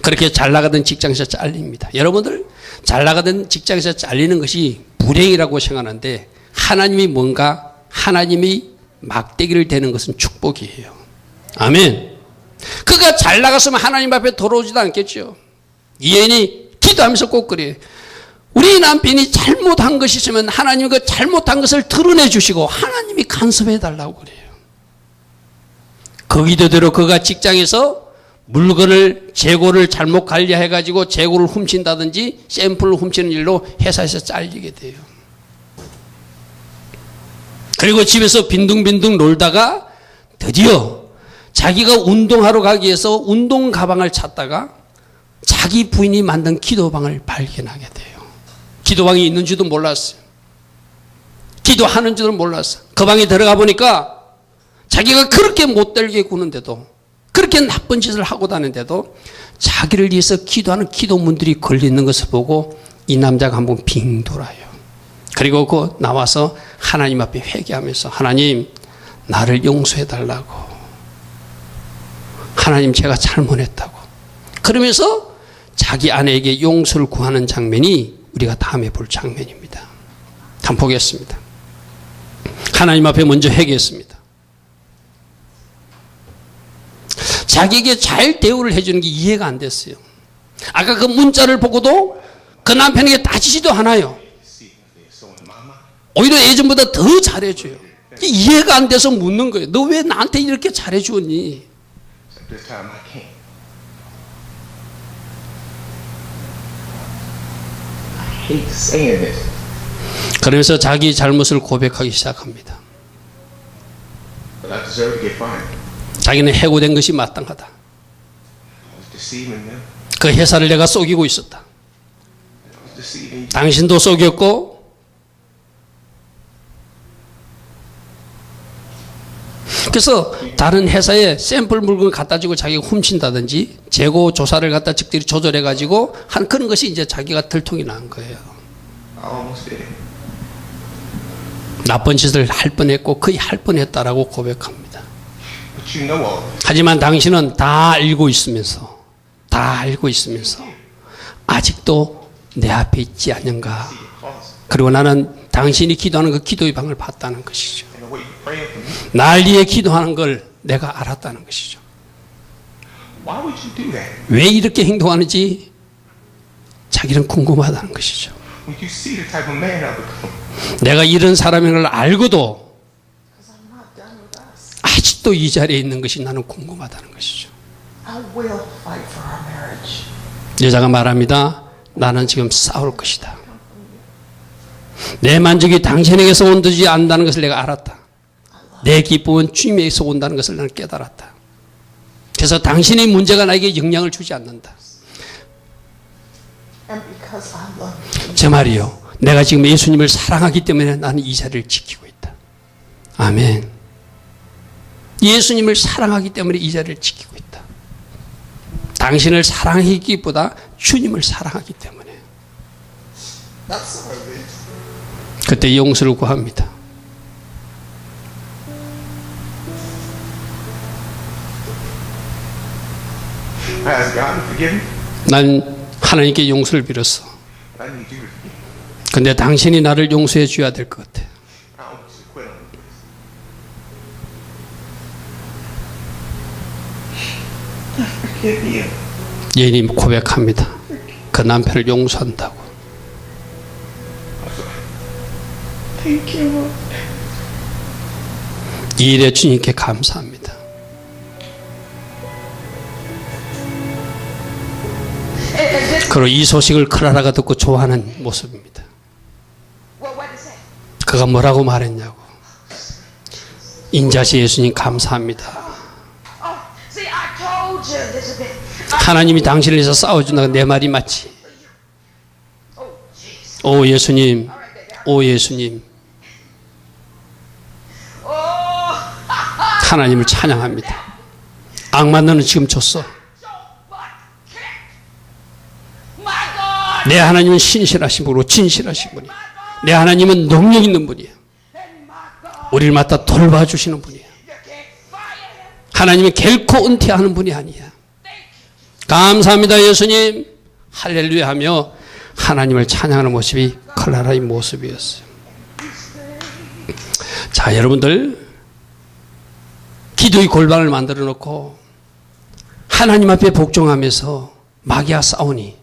그렇게 잘 나가던 직장에서 잘립니다. 여러분들 잘 나가던 직장에서 잘리는 것이 불행이라고 생각하는데 하나님이 막대기를 대는 것은 축복이에요. 아멘. 그가 잘 나갔으면 하나님 앞에 돌아오지도 않겠죠. 이 여인이 기도하면서 꼭 그래요. 우리 남편이 잘못한 것이 있으면 하나님이 그 잘못한 것을 드러내 주시고 하나님이 간섭해 달라고 그래요. 그 기도대로 그가 직장에서 물건을 재고를 잘못 관리해 가지고 재고를 훔친다든지 샘플을 훔치는 일로 회사에서 잘리게 돼요. 그리고 집에서 빈둥빈둥 놀다가 드디어 자기가 운동하러 가기 위해서 운동 가방을 찾다가 자기 부인이 만든 기도방을 발견하게 돼요. 기도방이 있는지도 몰랐어요. 기도하는 줄도 몰랐어요. 그 방에 들어가 보니까 자기가 그렇게 못되게 구는데도, 그렇게 나쁜 짓을 하고 다니는데도 자기를 위해서 기도하는 기도문들이 걸려있는 것을 보고 이 남자가 한번 빙 돌아요. 그리고 그 나와서 하나님 앞에 회개하면서 하나님 나를 용서해 달라고, 하나님 제가 잘못했다고 그러면서 자기 아내에게 용서를 구하는 장면이 우리가 다음에 볼 장면입니다. 한번 보겠습니다. 하나님 앞에 먼저 회개했습니다. 자기에게 잘 대우를 해주는 게 이해가 안 됐어요. 아까 그 문자를 보고도 그 남편에게 따지지도 않아요. 오히려 예전보다 더 잘해줘요. 이해가 안 돼서 묻는 거예요. 너 왜 나한테 이렇게 잘해주었니? This time I can't. I hate saying this. 그러면서 자기 잘못을 고백하기 시작합니다. But I deserve to get fired. 자기는 해고된 것이 마땅하다. I was deceiving them. 그 회사를 내가 속이고 있었다. I was deceiving you. 당신도 속였고 그래서 다른 회사에 샘플 물건을 갖다 주고 자기가 훔친다든지 재고 조사를 갖다 직들이 조절해 가지고 한 그런 것이 이제 자기가 들통이 난 거예요. I almost did it. 나쁜 짓을 할 뻔했고 거의 할 뻔했다라고 고백합니다. But you know all this. 하지만 당신은 다 알고 있으면서 아직도 내 앞에 있지 않는가. 그리고 나는 당신이 기도하는 그 기도의 방을 봤다는 것이죠. And the way you praying for me. 날 위해 기도하는 걸 내가 알았다는 것이죠. Why would you do that? 왜 이렇게 행동하는지 자기는 궁금하다는 것이죠. When you see the type of man I've become. 내가 이런 사람인 걸 알고도 Because I'm not done with us. 아직도 이 자리에 있는 것이 나는 궁금하다는 것이죠. I will fight for our marriage. 여자가 말합니다. 나는 지금 싸울 것이다. 내 만족이 당신에게서 온다지 않는다는 것을 내가 알았다. 내 기쁨은 주님에게서 온다는 것을 나는 깨달았다. 그래서 당신의 문제가 나에게 영향을 주지 않는다. And because I love you. 제 말이요. 내가 지금 예수님을 사랑하기 때문에 나는 이 자리를 지키고 있다. 아멘. 예수님을 사랑하기 때문에 이 자리를 지키고 있다. 당신을 사랑하기보다 주님을 사랑하기 때문에. That's what it is. 그때 용서를 구합니다. I asked God to forgive me. 난 하나님께 용서를 빌었어. I need you to forgive me. 근데 당신이 나를 용서해 줘야 될 것 같아. I don't want you to quit on this. Forgive you. 예인이 고백합니다. 그 남편을 용서한다고. Thank you, Lord. 이 일에 주님께 감사합니다. 그리고 이 소식을 클라라가 듣고 좋아하는 모습입니다. Well, what is that? 그가 뭐라고 말했냐고. 인자시 예수님 감사합니다. Oh, see, I told you, Elizabeth. 하나님이 당신을 위해서 싸워준다고 내 말이 맞지. Oh, Jesus. 오 예수님, 오 예수님. Oh, 하나님을 찬양합니다. 악마 너는 지금 졌어. so what? My God. 내 하나님은 신실하신 분으로 진실하신 분이야. 내 하나님은 능력 있는 분이야. And my God. 우리를 맡아 돌봐주시는 분이야. You can't fire him. 하나님은 결코 은퇴하는 분이 아니야. 감사합니다 예수님. 할렐루야 하며 하나님을 찬양하는 모습이 클라라의 모습이었어요. 자 여러분들 기도의 골방을 만들어 놓고 하나님 앞에 복종하면서 마귀와 싸우니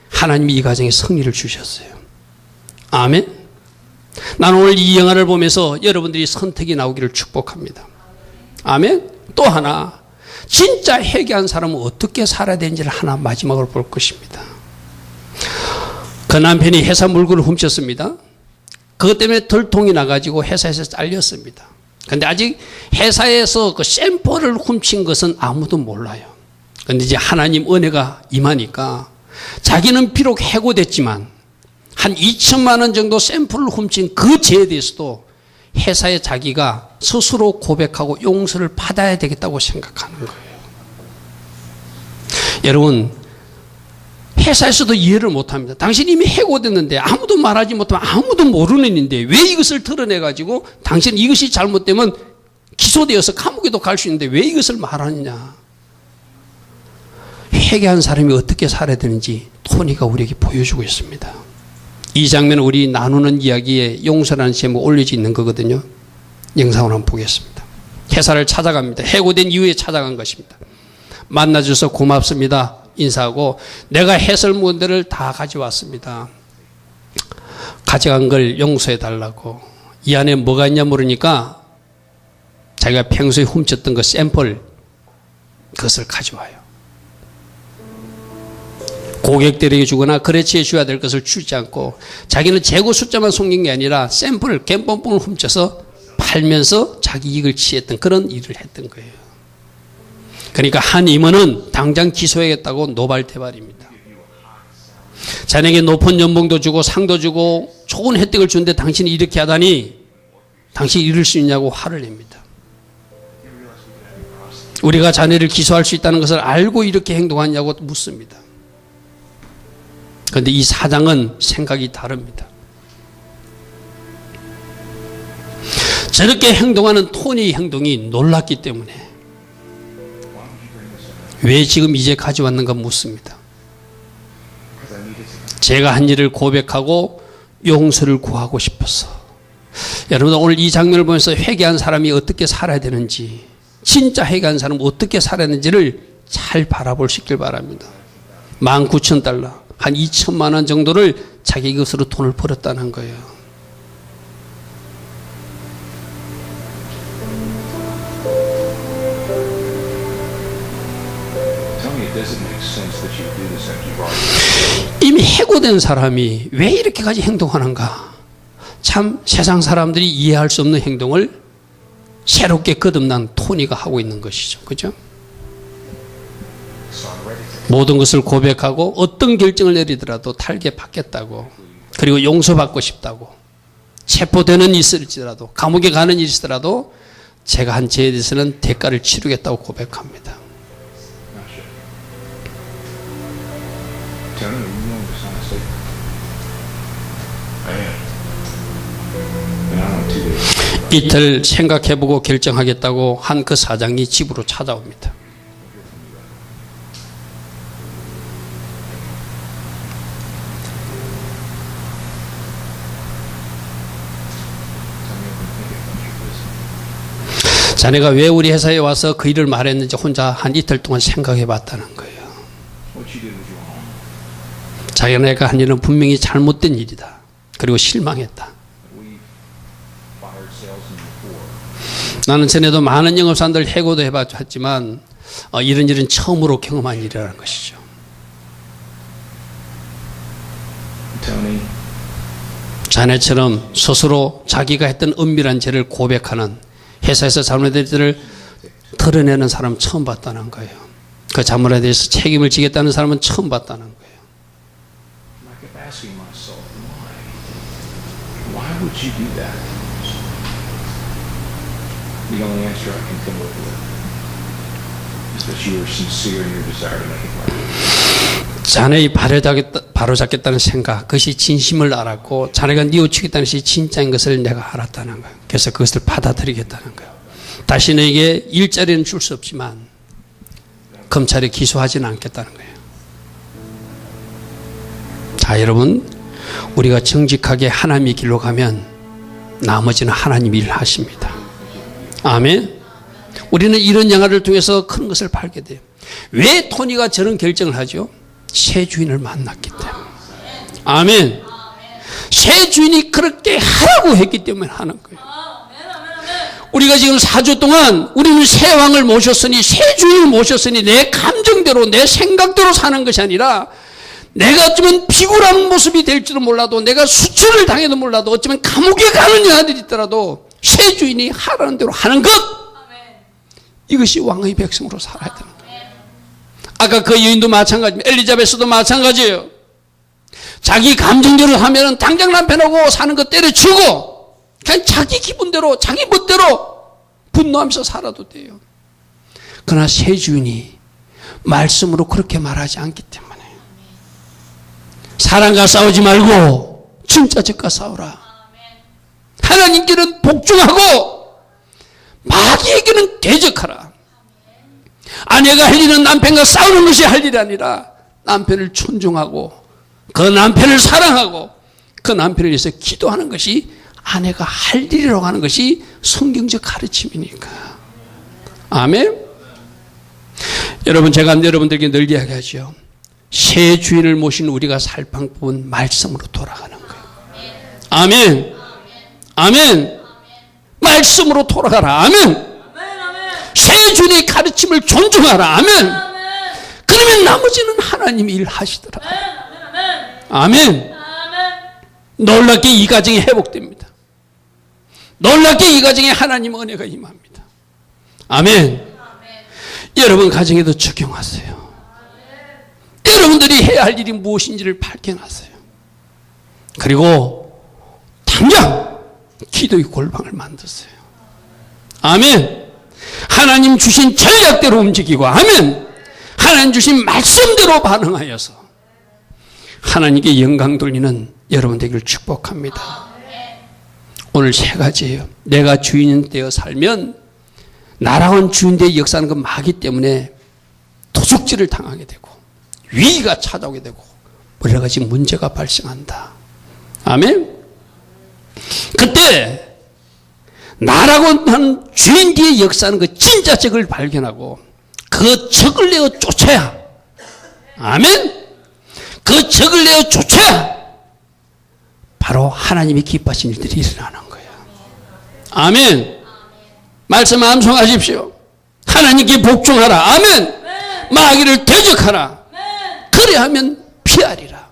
하나님이 이 가정에 승리를 주셨어요. 아멘. 나는 오늘 이 영화를 보면서 여러분들이 선택이 나오기를 축복합니다. 아멘. 또 하나 진짜 회개한 사람은 어떻게 살아야 되는지를 하나 마지막으로 볼 것입니다. 그 남편이 회사 물건을 훔쳤습니다. 그것 때문에 들통이 나가지고 회사에서 잘렸습니다. 근데 아직 회사에서 그 샘플을 훔친 것은 아무도 몰라요. 근데 이제 하나님 은혜가 임하니까 자기는 비록 해고됐지만 한 2천만 원 정도 샘플을 훔친 그 죄에 대해서도 회사에 자기가 스스로 고백하고 용서를 받아야 되겠다고 생각하는 거예요. 여러분 회사에서도 이해를 못합니다. 당신이 이미 해고됐는데 아무도 말하지 못하면 아무도 모르는 일인데 왜 이것을 드러내가지고 당신 이것이 잘못되면 기소되어서 감옥에도 갈 수 있는데 왜 이것을 말하느냐. 회개한 사람이 어떻게 살아야 되는지 토니가 우리에게 보여주고 있습니다. 이 장면은 우리 나누는 이야기에 용서라는 제목 올려져 있는 거거든요. 영상으로 한번 보겠습니다. 회사를 찾아갑니다. 해고된 이후에 찾아간 것입니다. 만나줘서 고맙습니다. 인사하고 내가 해설문들을 다 가져왔습니다. 가져간 걸 용서해 달라고. 이 안에 뭐가 있냐 모르니까 자기가 평소에 훔쳤던 그 샘플 그것을 가져와요. 고객들에게 주거나 거래처에 줘야 될 것을 주지 않고 자기는 재고 숫자만 숨긴 게 아니라 샘플을 갬ponpon을 훔쳐서 팔면서 자기 이익을 취했던 그런 일을 했던 거예요. 그러니까 한 임원은 당장 기소해야겠다고 노발대발입니다. 자네에게 높은 연봉도 주고 상도 주고 좋은 혜택을 주는데 당신이 이렇게 하다니 당신이 이럴 수 있냐고 화를 냅니다. 우리가 자네를 기소할 수 있다는 것을 알고 이렇게 행동하냐고 묻습니다. 그런데 이 사장은 생각이 다릅니다. 저렇게 행동하는 토니의 행동이 놀랍기 때문에 왜 지금 이제 가져왔는가 묻습니다. 제가 한 일을 고백하고 용서를 구하고 싶어서. 여러분 오늘 이 장면을 보면서 회개한 사람이 어떻게 살아야 되는지, 진짜 회개한 사람은 어떻게 살아야 되는지를 잘 바라볼 수 있길 바랍니다. 19,000달러, 한 2천만 원 정도를 자기 것으로 돈을 벌었다는 거예요. 이미 해고된 사람이 왜 이렇게까지 행동하는가? 참 세상 사람들이 이해할 수 없는 행동을 새롭게 거듭난 토니가 하고 있는 것이죠. 그죠? 모든 것을 고백하고 어떤 결정을 내리더라도 탈퇴받겠다고, 그리고 용서받고 싶다고, 체포되는 일이 있을지라도, 감옥에 가는 일이 있더라도 제가 한 죄에 대해서는 대가를 치르겠다고 고백합니다. 이틀 생각해보고 결정하겠다고 한 그 사장이 집으로 찾아옵니다. 자네가 왜 우리 회사에 와서 그 일을 말했는지 혼자 한 이틀 동안 생각해 봤다는 거예요. 자기네가 한 일은 분명히 잘못된 일이다. 그리고 실망했다. 나는 전에도 많은 영업사원들 해고도 해봤지만 이런 일은 처음으로 경험한 일이라는 것이죠. 자네처럼 스스로 자기가 했던 은밀한 죄를 고백하는, 회사에서 잘못된 일을 드러내는 사람 처음 봤다는 거예요. 그 잘못에 대해서 책임을 지겠다는 사람은 처음 봤다는 거예요. Why would you do that? The only answer I can come up with is that you are sincere in your desire to make it right. 자네의 바로잡겠다는 생각, 그것이 진심을 알았고 자네가 뉘우치겠다는 것이 진짜인 것을 내가 알았다는 거예요. 그래서 그것을 받아들이겠다는 거예요. 다시 너에게 일자리는 줄 수 없지만 검찰에 기소하지는 않겠다는 거예요. 자, 여러분, 우리가 정직하게 하나님의 길로 가면 나머지는 하나님이 일을 하십니다. 아멘. 우리는 이런 영화를 통해서 큰 것을 팔게 돼요. 왜 토니가 저런 결정을 하죠? 새 주인을 만났기 때문에. 아멘. 새 주인이 그렇게 하라고 했기 때문에 하는 거예요. 우리가 지금 4주 동안 우리는 새 왕을 모셨으니, 새 주인을 모셨으니 내 감정대로 내 생각대로 사는 것이 아니라 내가 어쩌면 비굴한 모습이 될지도 몰라도, 내가 수출을 당해도 몰라도, 어쩌면 감옥에 가는 여자들이 있더라도 새 주인이 하라는 대로 하는 것, 이것이 왕의 백성으로 살아야 되는 거예요. 아까 그 여인도 마찬가지입니다. 엘리자베스도 마찬가지예요. 자기 감정대로 하면 당장 남편하고 사는 거 때려치우고 그냥 자기 기분대로 자기 멋대로 분노하면서 살아도 돼요. 그러나 새 주인이 말씀으로 그렇게 말하지 않기 때문에 사람과 싸우지 말고 진짜적과 싸우라. 하나님께는 복종하고 마귀에게는 대적하라. 아내가 할 일은 남편과 싸우는 것이 할 일이 아니라 남편을 존중하고 그 남편을 사랑하고 그 남편을 위해서 기도하는 것이 아내가 할 일이라고 하는 것이 성경적 가르침이니까. 아멘. 여러분, 제가 여러분들에게 늘 이야기하죠. 새 주인을 모신 우리가 살 방법은 말씀으로 돌아가는 거예요. 아멘. 아멘. 말씀으로 돌아가라. 아멘. 새 주인의 가르침을 존중하라. 아멘. 그러면 나머지는 하나님이 일하시더라. 아멘. 놀랍게 이 가정이 회복됩니다. 놀랍게 이 가정에 하나님 은혜가 임합니다. 아멘. 여러분 가정에도 적용하세요. 여러분들이 해야 할 일이 무엇인지를 발견하세요. 그리고 당장 기도의 골방을 만드세요. 아멘. 하나님 주신 전략대로 움직이고, 아멘. 하나님 주신 말씀대로 반응하여서 하나님께 영광 돌리는 여러분 되기를 축복합니다. 오늘 세 가지예요. 내가 주인 되어 살면 나라원 주인 되어 역사하는 건 마귀 때문에 도둑질을 당하게 되고 위기가 찾아오게 되고 여러 가지 문제가 발생한다. 아멘. 그때 나라고 하는 주인 뒤에 역사하는 그 진짜 적을 발견하고 그 적을 내어 쫓아야, 아멘. 그 적을 내어 쫓아야 바로 하나님이 기뻐하신 일들이 일어나는 거예요. 아멘. 말씀 암송하십시오. 하나님께 복종하라. 아멘. 마귀를 대적하라. 그래 하면 피하리라.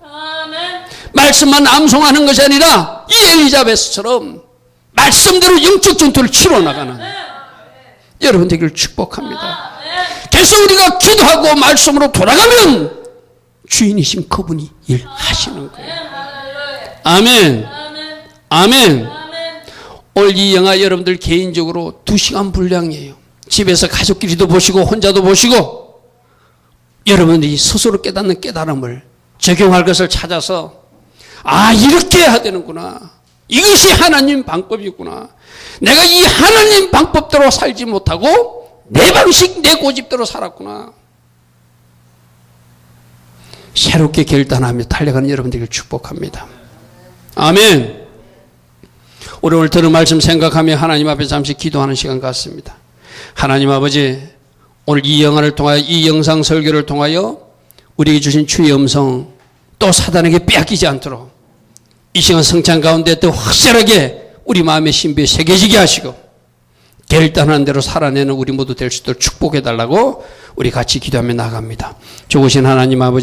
말씀만 암송하는 것이 아니라 이 엘리자베스처럼 말씀대로 영적 전투를 치러 나가는 여러분 되기를 축복합니다. 그래서 우리가 기도하고 말씀으로 돌아가면 주인이신 그분이 일하시는 거예요. 아멘. 아멘. 오늘 이 영화 여러분들 개인적으로 2시간 분량이에요. 집에서 가족끼리도 보시고 혼자도 보시고 여러분들이 스스로 깨닫는 깨달음을 적용할 것을 찾아서, 아, 이렇게 해야 되는구나. 이것이 하나님 방법이구나. 내가 이 하나님 방법대로 살지 못하고 내 방식, 내 고집대로 살았구나. 새롭게 결단하며 달려가는 여러분들을 축복합니다. 아멘. 우리 오늘 들은 말씀 생각하며 하나님 앞에 잠시 기도하는 시간 같습니다. 하나님 아버지, 오늘 이 영화를 통하여, 이 영상 설교를 통하여 우리에게 주신 주의 음성 또 사단에게 빼앗기지 않도록 이 시간 성찬 가운데 또 확실하게 우리 마음의 신비에 새겨지게 하시고 결단한 대로 살아내는 우리 모두 될 수 있도록 축복해달라고 우리 같이 기도하며 나갑니다. 좋으신 하나님 아버지,